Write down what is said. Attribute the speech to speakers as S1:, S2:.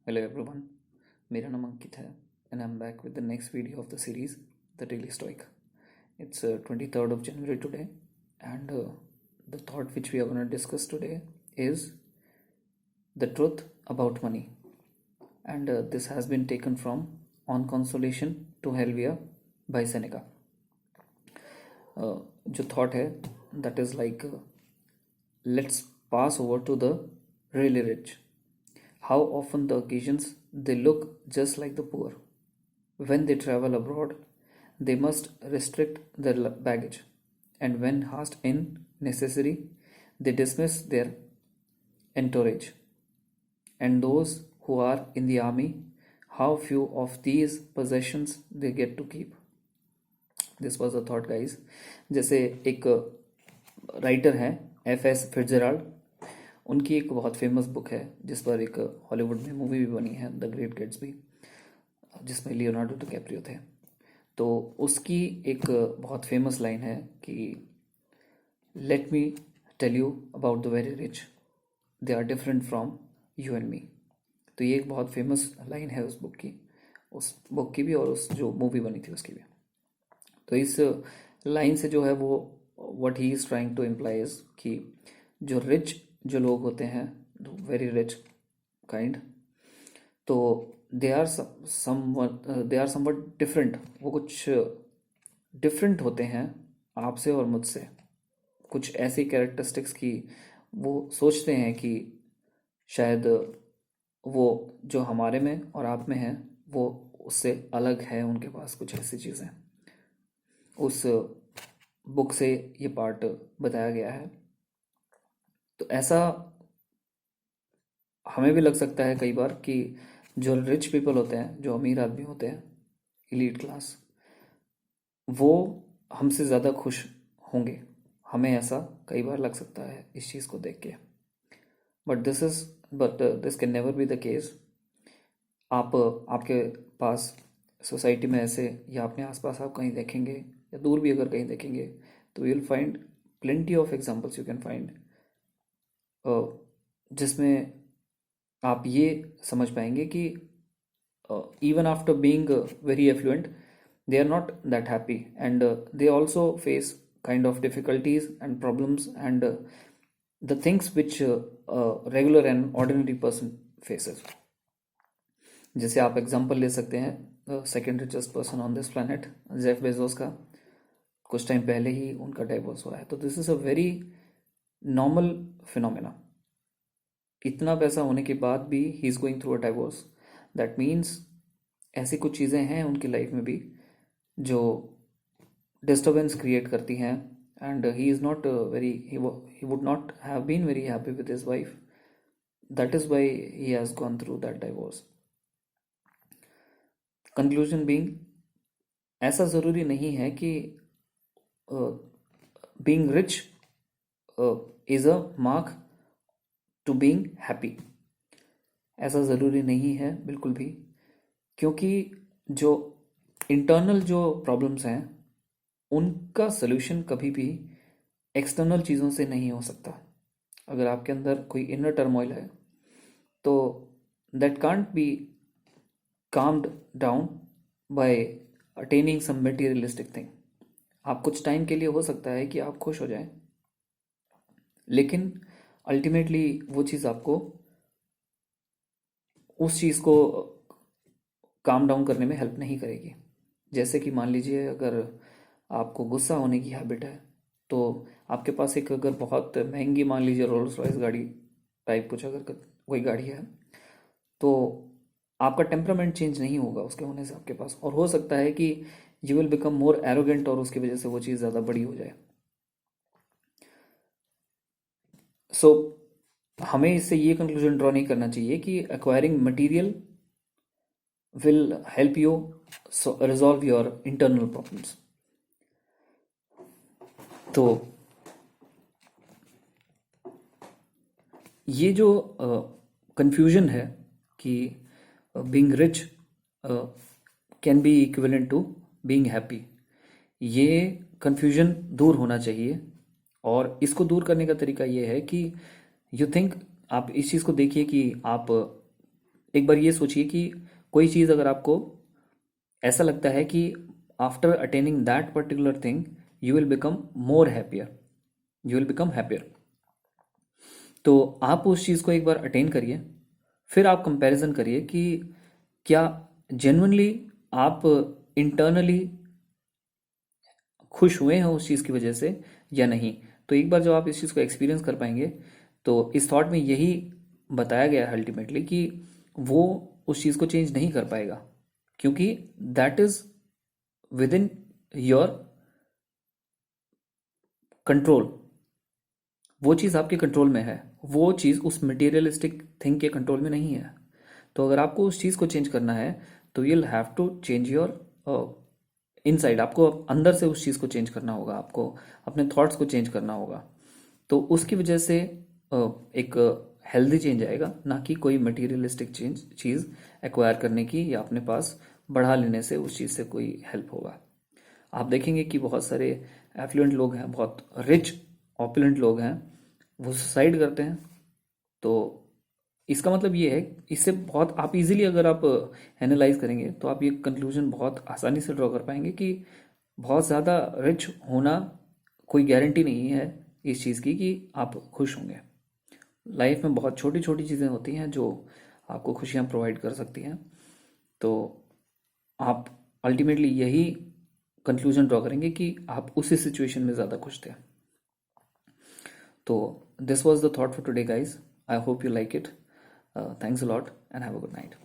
S1: Hello everyone, मेरा नाम अंकित है and I'm back with the next video of the series, The Daily Stoic. It's 23rd of January today, and the thought which we are going to discuss today is the truth about money. And this has been taken from On Consolation to Helvia by Seneca. जो thought है that is like let's pass over to the really rich. How often the occasions they look just like the poor. When they travel abroad, they must restrict their baggage, and when asked in necessary, they dismiss their entourage. And those who are in the army, how few of these possessions they get to keep. This was a thought, guys. जैसे एक writer हैं F.S. Fitzgerald, उनकी एक बहुत famous book है जिस पर एक हॉलीवुड में मूवी भी बनी है, द ग्रेट गेट्सबी, जिसमें लियोनार्डो डिकैप्रियो थे. तो उसकी एक बहुत फेमस लाइन है कि let me tell you about the very rich, they are different from you and me. तो ये एक बहुत फेमस लाइन है उस बुक की भी और उस जो मूवी बनी थी उसकी भी. तो इस लाइन से जो है वो what he is trying two implies कि जो रिच जो लोग होते हैं, वेरी रिच काइंड, तो दे आर समवट डिफरेंट. वो कुछ डिफरेंट होते हैं आपसे और मुझसे. कुछ ऐसी कैरेक्टरिस्टिक्स की वो सोचते हैं कि शायद वो जो हमारे में और आप में है वो उससे अलग है. उनके पास कुछ ऐसी चीज़ें उस बुक से ये पार्ट बताया गया है. तो ऐसा हमें भी लग सकता है कई बार कि जो रिच पीपल होते हैं, जो अमीर आदमी होते हैं, एलीट क्लास, वो हमसे ज़्यादा खुश होंगे. हमें ऐसा कई बार लग सकता है इस चीज़ को देख के. But this can never be the case. आपके पास सोसाइटी में ऐसे, या अपने आसपास आप कहीं देखेंगे या दूर भी अगर कहीं देखेंगे, तो you will find plenty of examples. You can find जिसमें आप ये समझ पाएंगे कि even after being very affluent, they are not that happy, and they also face kind of difficulties and problems and the things which a regular and ordinary person faces. जैसे आप example ले सकते हैं second richest person on this planet, Jeff Bezos का. कुछ time पहले ही उनका divorce हुआ है. तो this is a very normal phenomena. इतना पैसा होने के बाद भी he is going through a divorce. That means ऐसी कुछ चीज़ें हैं उनकी लाइफ में भी जो डिस्टर्बेंस क्रिएट करती हैं. And he is not he would not have been very happy with his wife. That is why he has gone through that divorce. Conclusion being, ऐसा ज़रूरी नहीं है कि being rich is a mark to being happy. ऐसा ज़रूरी नहीं है बिल्कुल भी, क्योंकि जो इंटरनल जो प्रॉब्लम्स हैं उनका सल्यूशन कभी भी एक्सटर्नल चीज़ों से नहीं हो सकता. अगर आपके अंदर कोई इनर टर्मोइल है तो that can't be calmed down by attaining some materialistic thing. आप कुछ टाइम के लिए हो सकता है कि आप खुश हो जाएं, लेकिन अल्टीमेटली वो चीज़ आपको उस चीज़ को काम डाउन करने में हेल्प नहीं करेगी. जैसे कि मान लीजिए अगर आपको गुस्सा होने की हैबिट है, तो आपके पास एक अगर बहुत महंगी, मान लीजिए रोल्स रॉयस गाड़ी टाइप कुछ अगर कोई गाड़ी है, तो आपका टेम्परामेंट चेंज नहीं होगा उसके होने से आपके पास. और हो सकता है कि you will become more arrogant और उसकी वजह से वो चीज़ ज़्यादा बड़ी हो जाए. सो हमें इससे ये कंक्लूजन ड्रॉ नहीं करना चाहिए कि acquiring material will help you resolve your internal problems. तो ये जो कंफ्यूजन है कि being rich can be equivalent to being happy, ये कंफ्यूजन दूर होना चाहिए. और इसको दूर करने का तरीका ये है कि यू थिंक, आप इस चीज़ को देखिए कि आप एक बार ये सोचिए कि कोई चीज़ अगर आपको ऐसा लगता है कि after attaining that particular thing you will become more happier, you will become happier, तो आप उस चीज़ को एक बार अटेन करिए, फिर आप कंपैरिजन करिए कि क्या जेन्युइनली आप इंटरनली खुश हुए हैं उस चीज़ की वजह से या नहीं। तो एक बार जब आप इस चीज़ को एक्सपीरियंस कर पाएंगे, तो इस थॉट में यही बताया गया है अल्टीमेटली कि वो उस चीज़ को चेंज नहीं कर पाएगा, क्योंकि that is with in your control, वो चीज़ आपके कंट्रोल में है, वो चीज़ उस मटेरियलिस्टिक थिंग के कंट्रोल में नहीं है। तो अगर आपको उस चीज़ को चेंज करना है तो you will have to change your inside, आपको अंदर से उस चीज़ को चेंज करना होगा, आपको अपने थॉट्स को चेंज करना होगा। तो उसकी वजह से एक हेल्दी चेंज आएगा, ना कि कोई मटेरियलिस्टिक चीज़ एक्वायर करने की या अपने पास बढ़ा लेने से उस चीज़ से कोई हेल्प होगा। आप देखेंगे कि बहुत सारे एफ्लुएंट लोग हैं, बहुत रिच ऑपुलेंट लोग हैं, वो सुसाइड करते हैं। तो इसका मतलब ये है, इससे बहुत आप इजीली अगर आप एनालाइज करेंगे तो आप ये कंक्लूजन बहुत आसानी से ड्रॉ कर पाएंगे कि बहुत ज़्यादा रिच होना कोई गारंटी नहीं है इस चीज़ की कि आप खुश होंगे। लाइफ में बहुत छोटी छोटी चीज़ें होती हैं जो आपको खुशियाँ प्रोवाइड कर सकती हैं। तो आप अल्टीमेटली यही कंक्लूजन ड्रॉ करेंगे कि आप उसी सिचुएशन में ज़्यादा खुश थे। तो this was the thought for today guys, I hope you like it, thanks a lot and have a good night.